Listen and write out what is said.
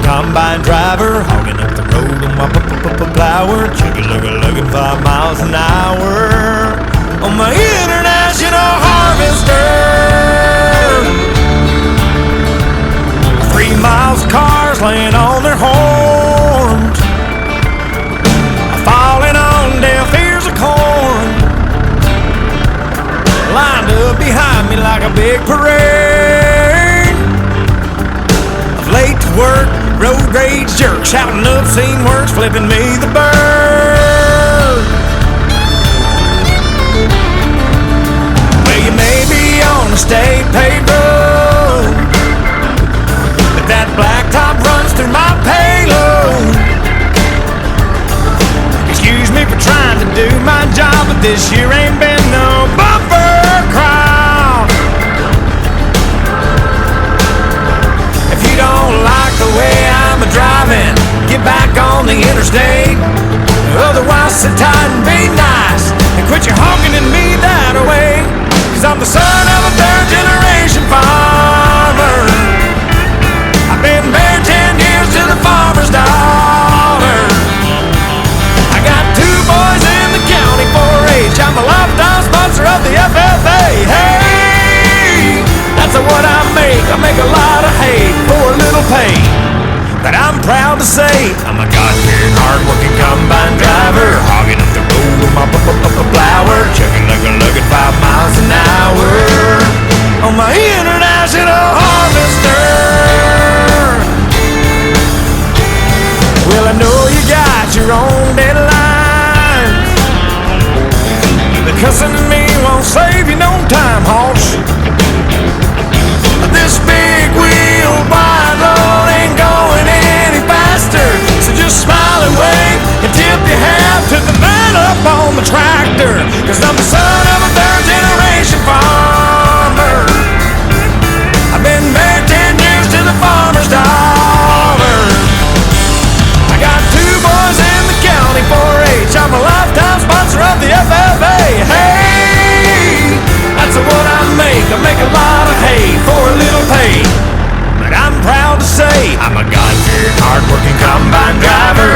combine driver, hogging up the road on my plower, looking 5 miles an hour on my international harvester. 3 miles of cars laying on their horns, falling on deaf ears of corn, lined up behind me like a big parade of late to work, road rage jerks, shouting obscene words, flipping me the bird. Well, you may be on a state paved road, but that blacktop runs through my payload. Excuse me for trying to do my job, but this year ain't been no bumper crowd. If you don't like the way I'm driving, get back on the interstate. Otherwise, sit tight and be nice and quit your honking at me that way. 'Cause I'm the son of a third-generation farmer. I've been married 10 years to the farmer's daughter. I got 2 boys in the county 4-H. I'm a lifetime sponsor of the FFA. Hey, that's what I make. I make a lot of hay for a little pay. But I'm proud to say I'm a God-fearing, hard-working combine driver, hogging up the road on my plower, chugging looking 5 miles an hour on my international harvester. Well, I know you got your own deadlines, but cussing at me won't save you no time, hoss. This big wheel wide load ain't going any faster, so just smile and wave and tip your hat to the man up on the tractor. 'Cause I'm the son of a third-generation farmer. I've been married 10 years to the farmer's daughter. I got 2 boys in the county 4-H. I'm a lifetime sponsor of the FFA. Hey, that's what I make. I make a lot of hay for a little pay. But I'm proud to say I'm a God-fearing, hard-working combine driver,